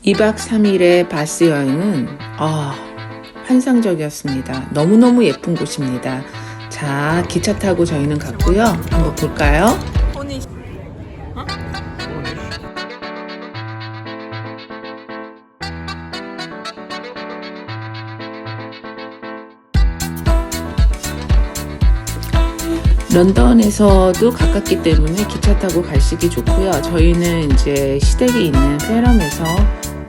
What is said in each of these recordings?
2박 3일의 바스 여행은 환상적이었습니다. 너무너무 예쁜 곳입니다. 자, 기차 타고 저희는 갔고요. 한번 볼까요? 런던에서도 가깝기 때문에 기차 타고 가시기 좋고요. 저희는 이제 시댁에 있는 페럼에서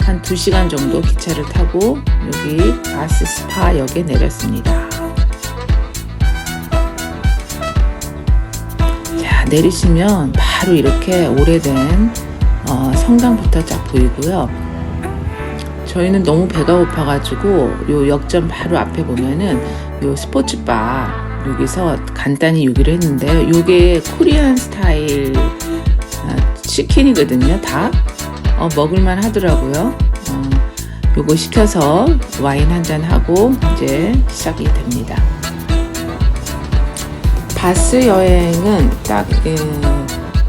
한 2시간 정도 기차를 타고 여기 바스 스파 역에 내렸습니다. 자, 내리시면 바로 이렇게 오래된 성당부터 쫙 보이고요. 저희는 너무 배가 고파가지고 요 역전 바로 앞에 보면은 요 스포츠바 여기서 간단히 요기를 했는데요. 요게 코리안 스타일 치킨이거든요. 다 먹을만 하더라고요. 요거 시켜서 와인 한잔 하고 이제 시작이 됩니다. 바스 여행은 딱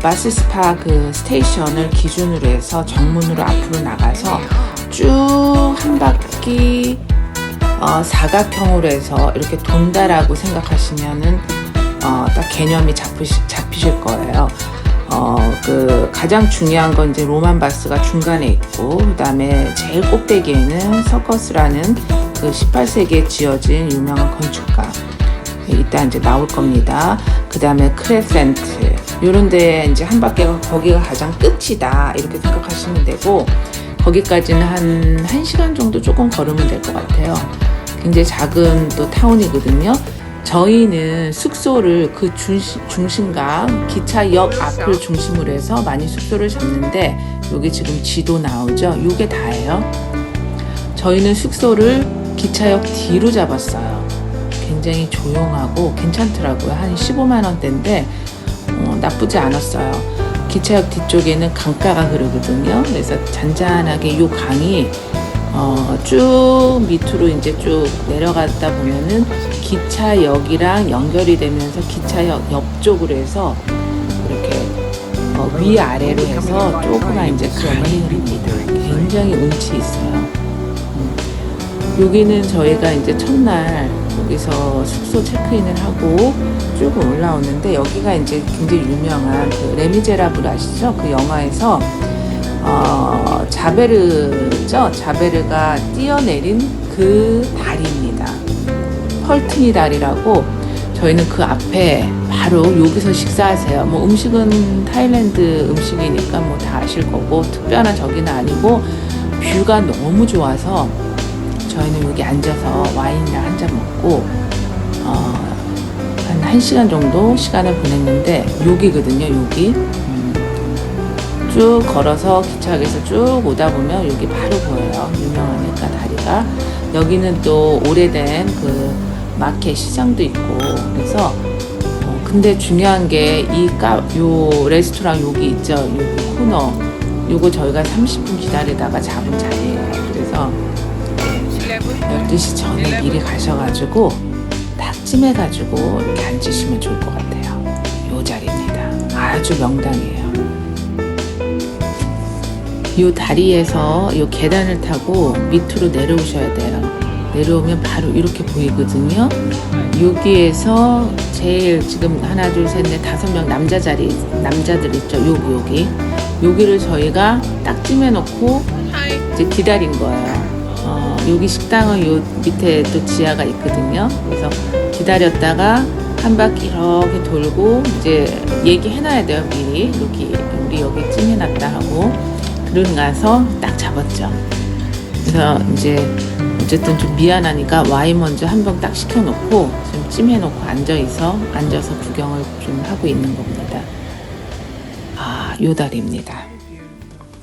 바스 스파 그 스테이션을 기준으로 해서 정문으로 앞으로 나가서 쭉 한 바퀴 사각형으로 해서 이렇게 돈다라고 생각하시면은 딱 개념이 잡히실 거예요. 그 가장 중요한 건 이제 로만 바스가 중간에 있고, 그 다음에 제일 꼭대기에는 서커스라는 그 18세기에 지어진 유명한 건축가 이따 이제 나올 겁니다. 그 다음에 크레센트 요런데 이제 한 바퀴가 거기가 가장 끝이다 이렇게 생각하시면 되고, 거기까지는 한 1시간 정도 조금 걸으면 될 것 같아요. 굉장히 작은 또 타운이거든요. 저희는 숙소를 그 중심각 기차역 앞을 중심으로 해서 많이 숙소를 잡는데, 여기 지금 지도 나오죠? 요게 다예요. 저희는 숙소를 기차역 뒤로 잡았어요. 굉장히 조용하고 괜찮더라고요. 한 15만 원대인데 나쁘지 않았어요. 기차역 뒤쪽에는 강가가 흐르거든요. 그래서 잔잔하게 요 강이 쭉 밑으로 이제 쭉 내려가다 보면은 기차역이랑 연결이 되면서 기차역 옆쪽으로 해서 이렇게 위아래로 해서 조그만 이제 강이 흐릅니다. 굉장히 운치 있어요. 여기는 저희가 이제 첫날 여기서 숙소 체크인을 하고 쭉 올라오는데, 여기가 이제 굉장히 유명한 그 레미제라블 아시죠? 그 영화에서 자베르죠? 자베르가 뛰어내린 그 다리입니다. 펄트니 다리라고. 저희는 그 앞에 바로 여기서 식사하세요. 뭐 음식은 타일랜드 음식이니까 뭐 다 아실 거고, 특별한 저기는 아니고 뷰가 너무 좋아서 저희는 여기 앉아서 와인이랑 한잔 먹고 한 1시간 정도 시간을 보냈는데, 여기거든요. 여기 쭉 걸어서 기차역에서 쭉 오다 보면 여기 바로 보여요. 유명하니까 다리가. 여기는 또 오래된 그 마켓 시장도 있고, 그래서 근데 중요한 게 요 레스토랑 여기 있죠. 여기 코너 요거 저희가 30분 기다리다가 잡은 자리예요. 그래서 12시 전에 미리 가셔가지고 딱 찜해가지고 이렇게 앉으시면 좋을 것 같아요. 요 자리입니다. 아주 명당이에요. 요 다리에서 요 계단을 타고 밑으로 내려오셔야 돼요. 내려오면 바로 이렇게 보이거든요. 여기에서 제일 지금 하나 둘 셋 넷 5명 남자들 있죠. 여기를 저희가 딱 찜해놓고 이제 기다린 거예요. 여기 식당은 요 밑에 또 지하가 있거든요. 그래서 기다렸다가 한 바퀴 이렇게 돌고 이제 얘기해놔야 돼요. 미리 우리 여기 찜해놨다 하고. 그러고 나서 딱 잡았죠. 그래서 이제 어쨌든 좀 미안하니까 와인 먼저 한 병 딱 시켜놓고 좀 찜해놓고 앉아서 구경을 좀 하고 있는 겁니다. 요 다리입니다.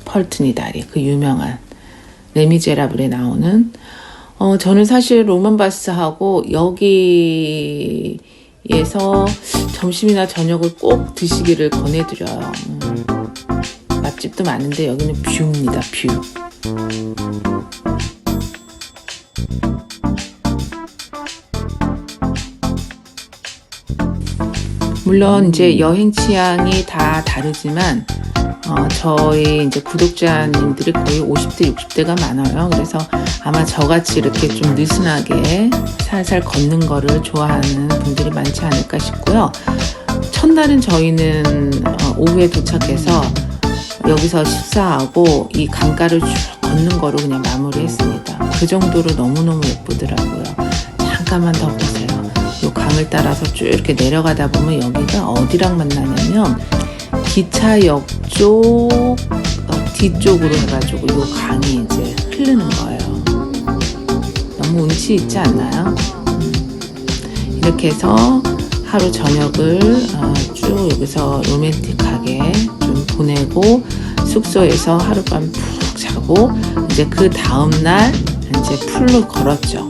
펄트니 다리, 그 유명한 레미제라블에 나오는. 저는 사실 로만 바스하고 여기에서 점심이나 저녁을 꼭 드시기를 권해드려요. 맛집도 많은데 여기는 뷰입니다. 뷰. 물론 이제 여행 취향이 다 다르지만 저희 이제 구독자님들이 거의 50대, 60대가 많아요. 그래서 아마 저같이 이렇게 좀 느슨하게 살살 걷는 거를 좋아하는 분들이 많지 않을까 싶고요. 첫날은 저희는 오후에 도착해서 여기서 식사하고 이 강가를 쭉 걷는 거로 그냥 마무리했습니다. 그 정도로 너무너무 예쁘더라고요. 잠깐만 더 보세요. 이 강을 따라서 쭉 이렇게 내려가다 보면 여기가 어디랑 만나냐면 기차역 쪽 뒤쪽으로 해가지고 이 강이 이제 흐르는 거예요. 너무 운치 있지 않나요? 이렇게 해서 하루 저녁을 쭉 여기서 로맨틱하게 좀 보내고 숙소에서 하룻밤 푹 자고 이제 그 다음날 이제 풀로 걸었죠.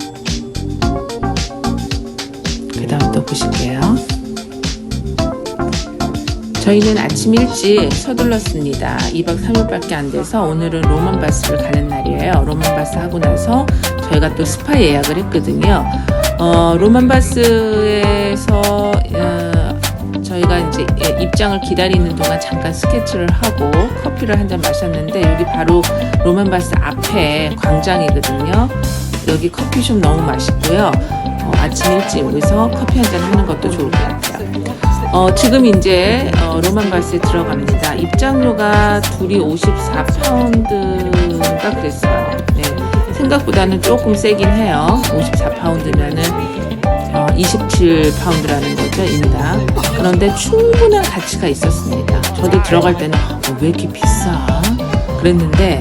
그 다음 또 보실게요. 저희는 아침 일찍 서둘렀습니다. 2박 3일밖에 안 돼서 오늘은 로만바스를 가는 날이에요. 로만바스 하고 나서 저희가 또 스파 예약을 했거든요. 로만바스에서 저희가 이제 입장을 기다리는 동안 잠깐 스케치를 하고 커피를 한 잔 마셨는데 여기 바로 로만바스 앞에 광장이거든요. 여기 커피숍 너무 맛있고요. 아침 일찍 여기서 커피 한 잔 하는 것도 좋을 것 같아요. 지금 이제 로만바스에 들어갑니다. 입장료가 둘이 54파운드가 그랬어요. 네, 생각보다는 조금 세긴 해요. 54파운드면은 27파운드라는 거죠, 인당. 그런데 충분한 가치가 있었습니다. 저도 들어갈 때는 왜 이렇게 비싸? 그랬는데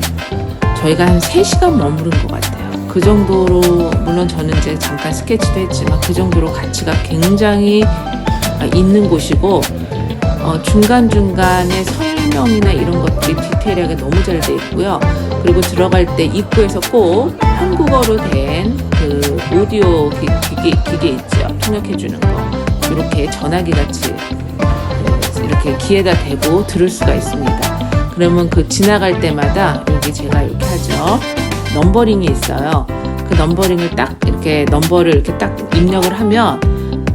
저희가 한 3시간 머무른 것 같아요. 그 정도로, 물론 저는 이제 잠깐 스케치도 했지만 그 정도로 가치가 굉장히 있는 곳이고, 중간중간에 설명이나 이런 것들이 디테일하게 너무 잘 돼 있고요. 그리고 들어갈 때 입구에서 꼭 한국어로 된 그 오디오 기계 있죠. 통역해 주는 거. 이렇게 전화기 같이 이렇게 귀에다 대고 들을 수가 있습니다. 그러면 그 지나갈 때마다 여기 제가 이렇게 하죠. 넘버링이 있어요. 그 넘버링을 딱 이렇게 넘버를 이렇게 딱 입력을 하면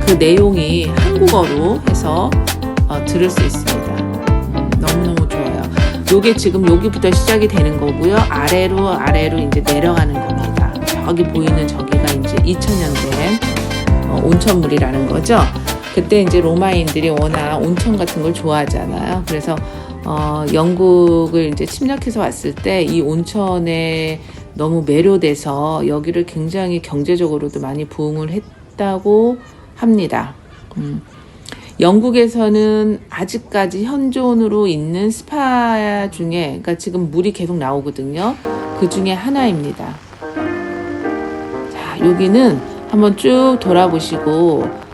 그 내용이 한국어로 해서 들을 수 있습니다. 너무너무 좋아요. 요게 지금 여기부터 시작이 되는 거고요. 아래로 이제 내려가는 겁니다. 저기 보이는 저기가 이제 2000년 된 온천물이라는 거죠. 그때 이제 로마인들이 워낙 온천 같은 걸 좋아하잖아요. 그래서 영국을 이제 침략해서 왔을 때 이 온천에 너무 매료돼서 여기를 굉장히 경제적으로도 많이 부흥을 했다고 합니다. 영국에서는 아직까지 현존으로 있는 스파 중에, 그러니까 지금 물이 계속 나오거든요. 그 중에 하나입니다. 자, 여기는 한번 쭉 돌아보시고,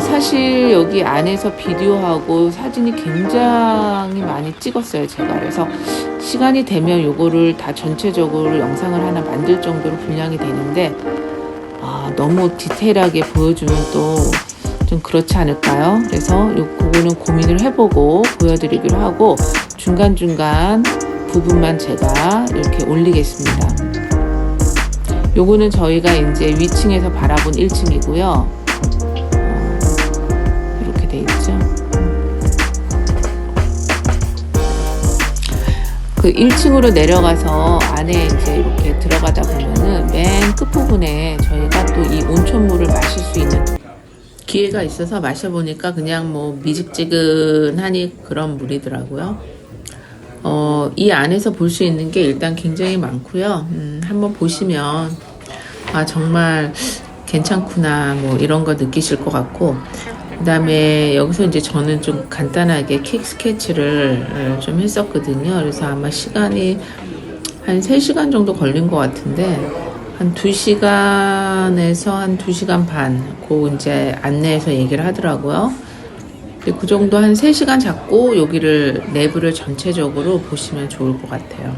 사실 여기 안에서 비디오하고 사진이 굉장히 많이 찍었어요, 제가. 그래서 시간이 되면 요거를 다 전체적으로 영상을 하나 만들 정도로 분량이 되는데, 너무 디테일하게 보여주면 또 좀 그렇지 않을까요? 그래서 그거는 고민을 해보고 보여드리기로 하고 중간중간 부분만 제가 이렇게 올리겠습니다. 요거는 저희가 이제 위층에서 바라본 1층이고요. 이렇게 돼 있죠. 그 1층으로 내려가서 안에 이제 이렇게 들어가다 보면은 맨 끝부분에 저희가 또 이 온천물을 마실 수 있는 기회가 있어서 마셔보니까 그냥 뭐 미지근하니 그런 물이더라고요. 이 안에서 볼 수 있는 게 일단 굉장히 많고요. 한번 보시면 정말 괜찮구나 뭐 이런 거 느끼실 것 같고, 그 다음에 여기서 이제 저는 좀 간단하게 킥 스케치를 좀 했었거든요. 그래서 아마 시간이 한 3시간 정도 걸린 것 같은데 한 2시간에서 한 2시간 반, 그 이제 안내에서 얘기를 하더라고요. 근데 그 정도 한 3시간 잡고 여기를, 내부를 전체적으로 보시면 좋을 것 같아요.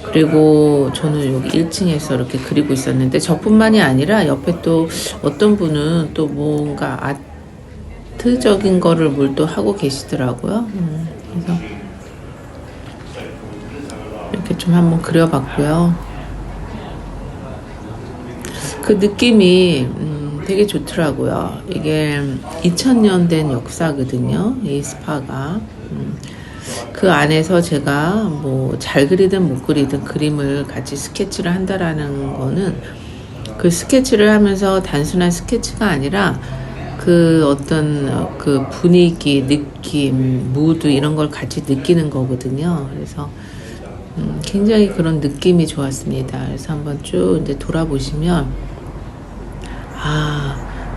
그리고 저는 여기 1층에서 이렇게 그리고 있었는데 저뿐만이 아니라 옆에 또 어떤 분은 또 뭔가 아트적인 거를 뭘 또 하고 계시더라고요. 그래서 이렇게 좀 한번 그려봤고요. 그 느낌이 되게 좋더라고요. 이게 2000년 된 역사거든요. 이 스파가. 그 안에서 제가 뭐 잘 그리든 못 그리든 그림을 같이 스케치를 한다라는 거는 그 스케치를 하면서 단순한 스케치가 아니라 그 어떤 그 분위기, 느낌, 무드 이런 걸 같이 느끼는 거거든요. 그래서 굉장히 그런 느낌이 좋았습니다. 그래서 한번 쭉 이제 돌아보시면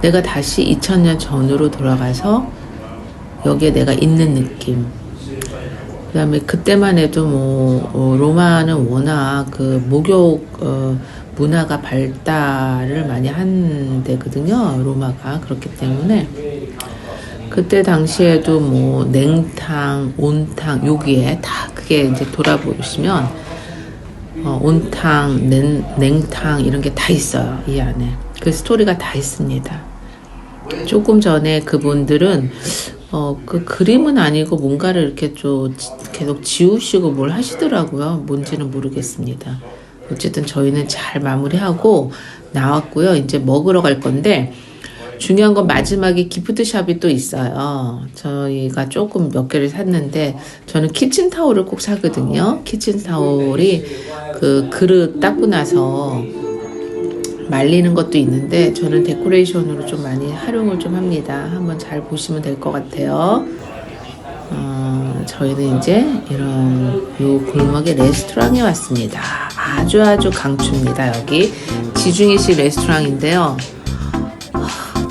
내가 다시 2000년 전으로 돌아가서 여기에 내가 있는 느낌. 그 다음에 그때만 해도 로마는 워낙 그 목욕 문화가 발달을 많이 한 데거든요. 로마가. 그렇기 때문에 그때 당시에도 냉탕, 온탕 여기에 다 그게 이제 돌아보시면 온탕, 냉탕 이런 게 다 있어요. 이 안에. 그 스토리가 다 있습니다. 조금 전에 그분들은 그 그림은 아니고 뭔가를 이렇게 좀 계속 지우시고 뭘 하시더라고요. 뭔지는 모르겠습니다. 어쨌든 저희는 잘 마무리하고 나왔고요. 이제 먹으러 갈 건데 중요한 건 마지막에 기프트샵이 또 있어요. 저희가 조금 몇 개를 샀는데 저는 키친타올을 꼭 사거든요. 키친타올이 그 그릇 닦고 나서 말리는 것도 있는데 저는 데코레이션으로 좀 많이 활용을 좀 합니다. 한번 잘 보시면 될 것 같아요. 저희는 이제 이런 요 골목의 레스토랑에 왔습니다. 아주 강추입니다. 여기 지중해식 레스토랑인데요.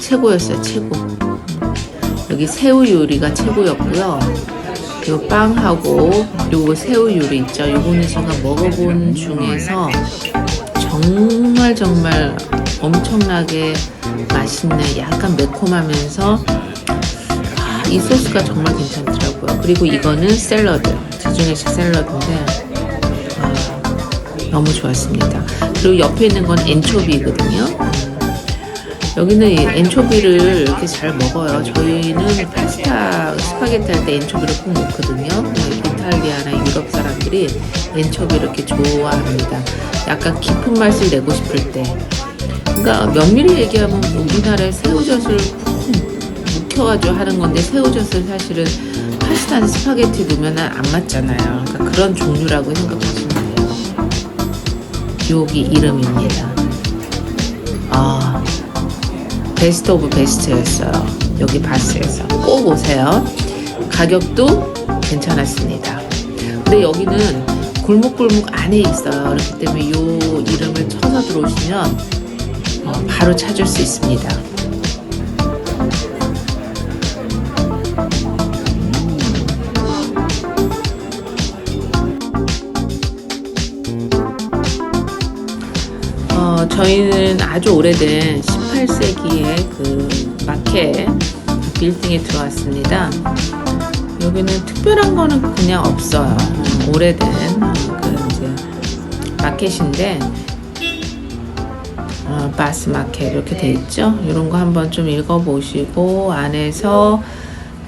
최고였어요. 최고. 여기 새우 요리가 최고였고요. 요 빵하고 요거 새우 요리 있죠. 요거는 제가 먹어본 중에서 정말 엄청나게 맛있는 약간 매콤하면서 이 소스가 정말 괜찮더라고요. 그리고 이거는 샐러드, 지중해식 샐러드인데 너무 좋았습니다. 그리고 옆에 있는 건 엔초비거든요. 여기는 이 엔초비를 이렇게 잘 먹어요. 저희는 파스타, 스파게티 할 때 엔초비를 꼭 넣거든요. 이탈리아나 유럽 사람들이 엔초비를 이렇게 좋아합니다. 약간 깊은 맛을 내고 싶을 때. 그러니까 면밀히 얘기하면 우리나라에 새우젓을 푹 묵혀가지고 하는 건데 새우젓을 사실은 파스타나 스파게티 넣으면 안 맞잖아요. 그러니까 그런 종류라고 생각하시면 돼요. 여기 이름입니다. 베스트 오브 베스트였어요. 여기 바스에서 꼭 오세요. 가격도 괜찮았습니다. 근데 여기는 골목 안에 있어요. 그렇기 때문에 이 이름을 쳐서 들어오시면 바로 찾을 수 있습니다. 저희는 아주 오래된 18세기의 그 마켓 빌딩에 들어왔습니다. 여기는 특별한 거는 그냥 없어요. 오래된 그 이제 마켓인데 바스 마켓 이렇게 돼 있죠. 이런 거 한번 좀 읽어보시고 안에서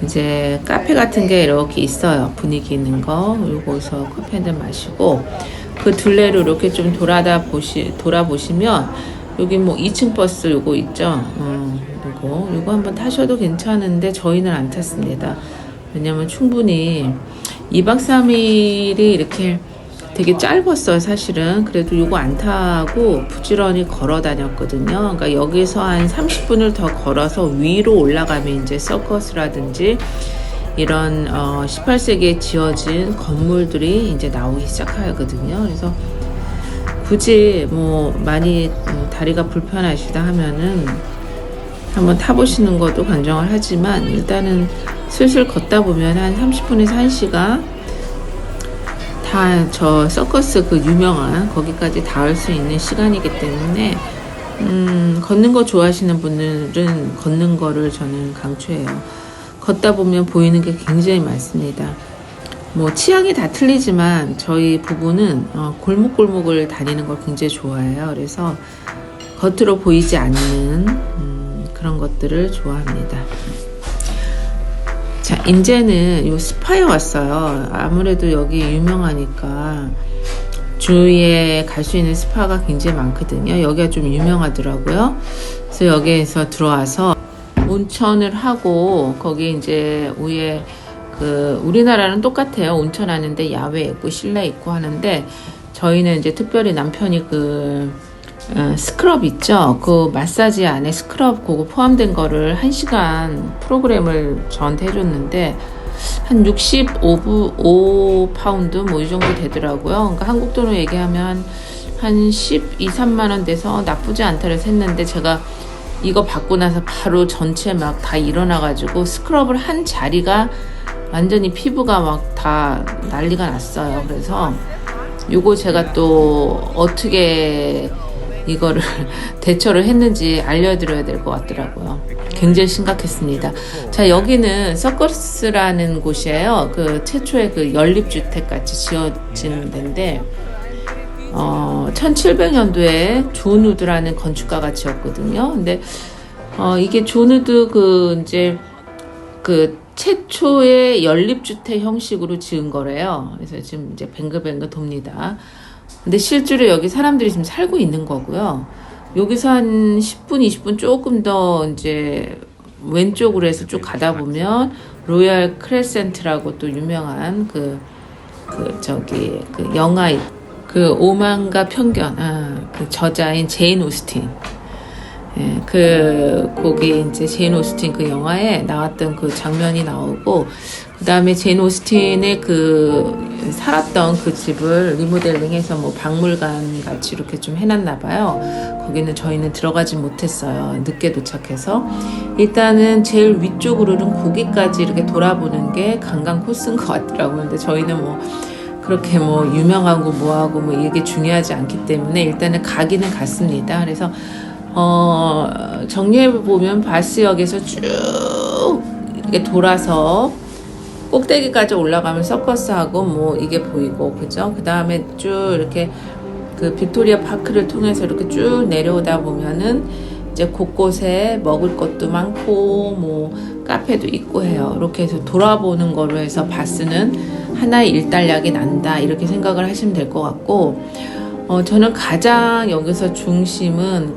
이제 카페 같은 게 이렇게 있어요. 분위기 있는 거. 요거서 커피 한잔 마시고 그 둘레로 이렇게 좀 돌아보시면 여기 2층 버스 요거 있죠. 요거 한번 타셔도 괜찮은데 저희는 안 탔습니다. 왜냐면 충분히 2박 3일이 이렇게 되게 짧았어요. 사실은. 그래도 요거 안 타고 부지런히 걸어 다녔거든요. 그러니까 여기서 한 30분을 더 걸어서 위로 올라가면 이제 서커스라든지 이런 18세기에 지어진 건물들이 이제 나오기 시작하거든요. 그래서 굳이 많이 다리가 불편하시다 하면은 한번 타보시는 것도 관정을 하지만 일단은 슬슬 걷다 보면 한 30분에서 1시간 다 저 서커스 그 유명한 거기까지 닿을 수 있는 시간이기 때문에 걷는 거 좋아하시는 분들은 걷는 거를 저는 강추해요. 걷다 보면 보이는 게 굉장히 많습니다. 취향이 다 틀리지만 저희 부부는 골목골목을 다니는 걸 굉장히 좋아해요. 그래서 겉으로 보이지 않는 그런 것들을 좋아합니다. 자, 이제는 요 스파에 왔어요. 아무래도 여기 유명하니까 주위에 갈 수 있는 스파가 굉장히 많거든요. 여기가 좀 유명하더라고요. 그래서 여기에서 들어와서 온천을 하고 거기 이제 위에 우리나라는 똑같아요. 온천 하는데 야외 있고 실내 있고 하는데 저희는 이제 특별히 남편이 스크럽 있죠? 그 마사지 안에 스크럽 그거 포함된 거를 1시간 프로그램을 저한테 해줬는데 한 65파운드 뭐 이 정도 되더라고요. 그러니까 한국 돈으로 얘기하면 한 12, 3만 원 돼서 나쁘지 않다 그래서 했는데 제가 이거 받고 나서 바로 전체 막 다 일어나가지고 스크럽을 한 자리가 완전히 피부가 막 다 난리가 났어요. 그래서 요거 제가 또 어떻게 이거를 대처를 했는지 알려드려야 될 것 같더라고요. 굉장히 심각했습니다. 자, 여기는 서커스라는 곳이에요. 최초의 연립주택 같이 지어진 데인데 1700년도에 존 우드라는 건축가가 지었거든요. 근데 이게 존 우드 최초의 연립주택 형식으로 지은 거래요. 그래서 지금 이제 뱅글뱅글 돕니다. 근데 실제로 여기 사람들이 지금 살고 있는 거고요. 여기서 한 10분, 20분 조금 더 이제 왼쪽으로 해서 쭉 가다 보면 로얄 크레센트라고 또 유명한 영화 오만과 편견, 저자인 제인 오스틴. 예, 거기 이제 제인 오스틴 영화에 나왔던 장면이 나오고, 그 다음에 제인 오스틴의 살았던 집을 리모델링해서 뭐 박물관 같이 이렇게 좀 해놨나 봐요. 거기는 저희는 들어가지 못했어요. 늦게 도착해서. 일단은 제일 위쪽으로는 거기까지 이렇게 돌아보는 게 관광 코스인 것 같더라고요. 근데 저희는 뭐 그렇게 뭐 유명하고 뭐하고 뭐 이게 중요하지 않기 때문에 일단은 가기는 갔습니다. 그래서 정리해보면 바스역에서 쭉 이렇게 돌아서 꼭대기까지 올라가면 서커스하고 뭐 이게 보이고, 그죠? 그 다음에 쭉 이렇게 빅토리아 파크를 통해서 이렇게 쭉 내려오다 보면은 이제 곳곳에 먹을 것도 많고 뭐 카페도 있고 해요. 이렇게 해서 돌아보는 거로 해서 바스는 하나의 일단락이 난다, 이렇게 생각을 하시면 될 것 같고, 저는 가장 여기서 중심은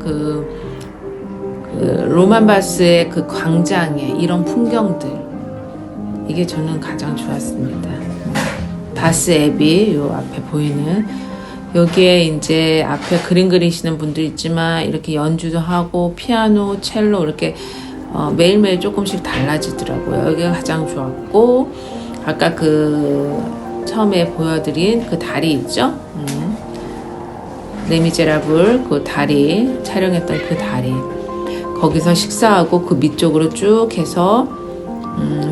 로만 바스의 광장에 이런 풍경들, 이게 저는 가장 좋았습니다. 바스 앱이 요 앞에 보이는, 여기에 이제 앞에 그림 그리시는 분도 있지만 이렇게 연주도 하고 피아노, 첼로 이렇게 매일매일 조금씩 달라지더라고요. 여기가 가장 좋았고, 아까 처음에 보여드린 다리 있죠? 레미제라블 다리, 촬영했던 다리, 거기서 식사하고 밑쪽으로 쭉 해서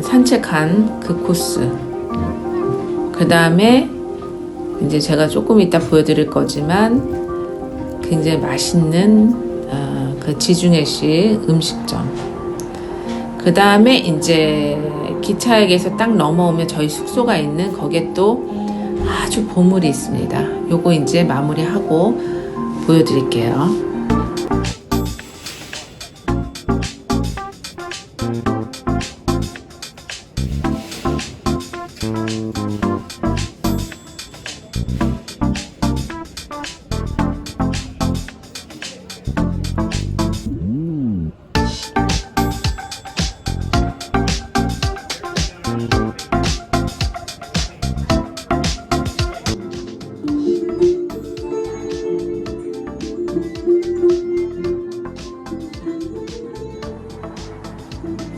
산책한 코스. 그 다음에 이제 제가 조금 이따 보여드릴 거지만 굉장히 맛있는 지중해식 음식점. 그 다음에 이제 기차역에서 딱 넘어오면 저희 숙소가 있는 거기에 또 아주 보물이 있습니다. 요거 이제 마무리하고 보여드릴게요.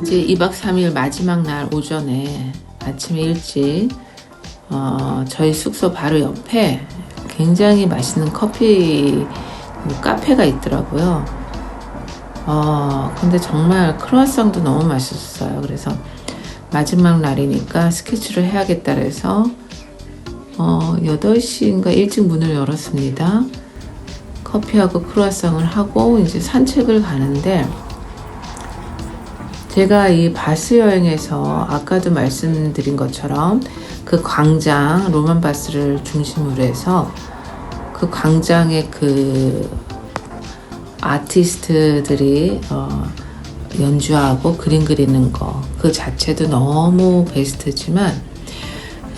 이제 2박 3일 마지막 날 오전에 아침에 일찍 저희 숙소 바로 옆에 굉장히 맛있는 커피 카페가 있더라고요. 근데 정말 크루아상도 너무 맛있었어요. 그래서 마지막 날이니까 스케치를 해야겠다 그래서 8시인가 일찍 문을 열었습니다. 커피하고 크루아상을 하고 이제 산책을 가는데, 제가 이 바스 여행에서 아까도 말씀드린 것처럼 광장, 로만 바스를 중심으로 해서 광장에 아티스트들이 연주하고 그림 그리는 거 자체도 너무 베스트지만,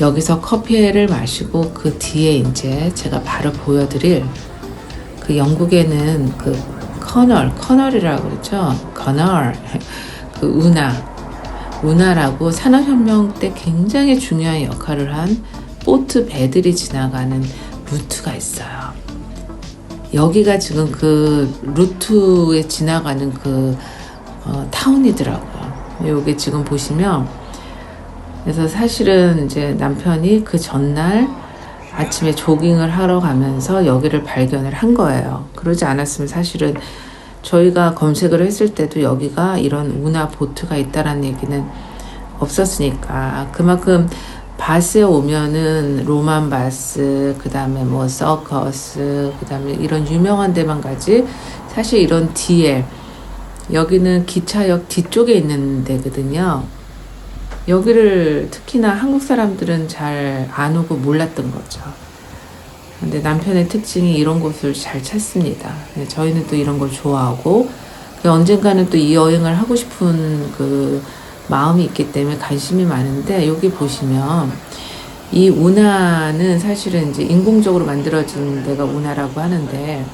여기서 커피를 마시고 뒤에 이제 제가 바로 보여드릴 영국에는 커널이라고 그러죠. 커널. 운하. 운하라고 산업혁명 때 굉장히 중요한 역할을 한 보트 배들이 지나가는 루트가 있어요. 여기가 지금 그 루트에 지나가는 그 타운이더라고요. 여기 지금 보시면, 그래서 사실은 이제 남편이 그 전날 아침에 조깅을 하러 가면서 여기를 발견을 한 거예요. 그러지 않았으면 사실은 저희가 검색을 했을 때도 여기가 이런 운하 보트가 있다라는 얘기는 없었으니까. 그만큼 바스에 오면은 로만 바스, 그 다음에 뭐 서커스, 그 다음에 이런 유명한 데만 가지, 사실 이런 뒤에, 여기는 기차역 뒤쪽에 있는 데거든요. 여기를 특히나 한국 사람들은 잘 안 오고 몰랐던 거죠. 근데 남편의 특징이 이런 곳을 잘 찾습니다. 저희는 또 이런 걸 좋아하고, 언젠가는 또 이 여행을 하고 싶은 그 마음이 있기 때문에 관심이 많은데, 여기 보시면 이 운하는 사실은 이제 인공적으로 만들어진 데가 운하라고 하는데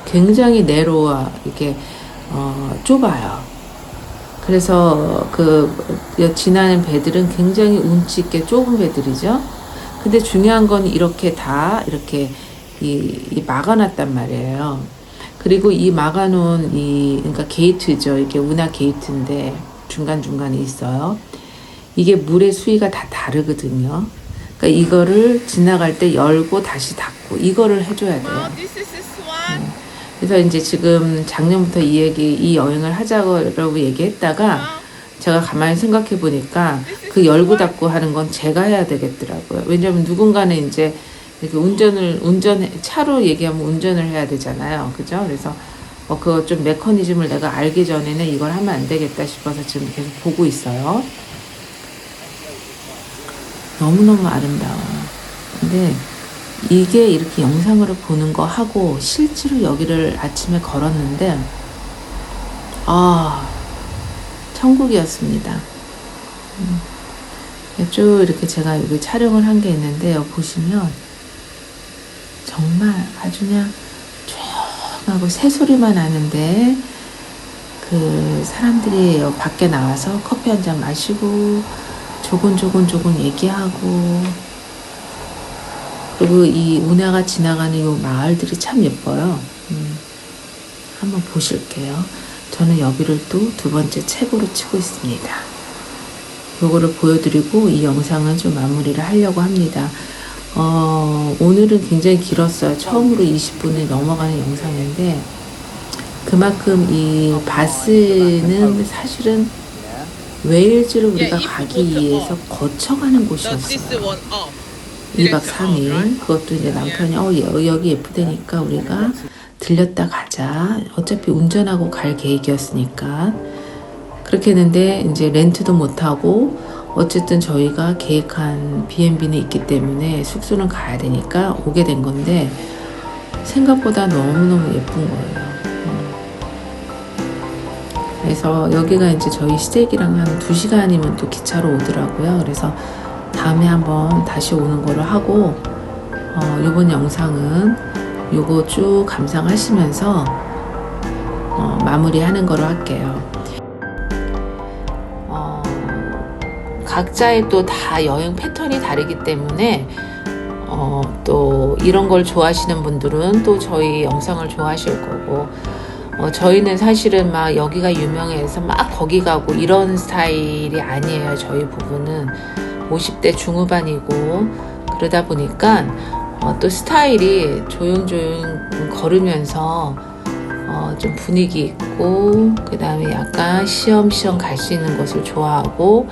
굉장히 내로와 이렇게 좁아요. 그래서 그 지나는 배들은 굉장히 운치 있게 좁은 배들이죠. 근데 중요한 건 이렇게 다 이렇게 이 막아놨단 말이에요. 그리고 이 막아놓은 그러니까 게이트죠. 이게 운하 게이트인데 중간중간에 있어요. 이게 물의 수위가 다 다르거든요. 그러니까 이거를 지나갈 때 열고 다시 닫고 이거를 해줘야 돼요. 그래서 이제 지금 작년부터 이 여행을 하자고 얘기했다가 제가 가만히 생각해 보니까 그 열고 닫고 하는 건 제가 해야 되겠더라고요. 왜냐면 누군가는 이제 이렇게 차로 얘기하면 운전을 해야 되잖아요. 그죠? 그래서 그거 좀 메커니즘을 내가 알기 전에는 이걸 하면 안 되겠다 싶어서 지금 계속 보고 있어요. 너무너무 아름다워. 근데 이게 이렇게 영상으로 보는 거 하고 실제로 여기를 아침에 걸었는데 천국이었습니다. 쭉 이렇게 제가 여기 촬영을 한 게 있는데요. 보시면 정말 아주 그냥 조용하고 새소리만 나는데 그 사람들이 밖에 나와서 커피 한 잔 마시고 조곤조곤 얘기하고, 그리고 이 운하가 지나가는 이 마을들이 참 예뻐요. 한번 보실게요. 저는 여기를 또 두 번째 책으로 치고 있습니다. 요거를 보여드리고 이 영상은 좀 마무리를 하려고 합니다. 오늘은 굉장히 길었어요. 처음으로 20분이 넘어가는 영상인데, 그만큼 이 바스는 사실은 웨일즈를 우리가 가기 위해서 거쳐가는 곳이었어요. 2박 3일. 그것도 이제 남편이 여기 예쁘다니까 우리가 들렸다 가자. 어차피 운전하고 갈 계획이었으니까. 그렇게 했는데 이제 렌트도 못하고 어쨌든 저희가 계획한 B&B는 있기 때문에 숙소는 가야 되니까 오게 된 건데 생각보다 너무너무 예쁜 거예요. 그래서 여기가 이제 저희 시댁이랑 한 2시간이면 또 기차로 오더라고요. 그래서 다음에 한번 다시 오는 거를 하고, 이번 영상은 요거 쭉 감상하시면서 마무리하는 거로 할게요. 각자의 또 다 여행 패턴이 다르기 때문에 또 이런 걸 좋아하시는 분들은 또 저희 영상을 좋아하실 거고, 저희는 사실은 막 여기가 유명해서 막 거기 가고 이런 스타일이 아니에요. 저희 부부는 50대 중후반이고 그러다 보니까 또 스타일이 조용조용 걸으면서 좀 분위기 있고, 그 다음에 약간 시험시험 갈 수 있는 곳을 좋아하고,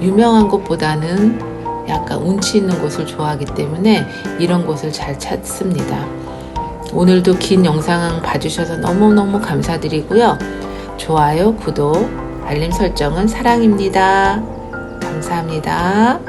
유명한 곳보다는 약간 운치 있는 곳을 좋아하기 때문에 이런 곳을 잘 찾습니다. 오늘도 긴 영상 봐주셔서 너무너무 감사드리고요. 좋아요, 구독, 알림 설정은 사랑입니다. 감사합니다.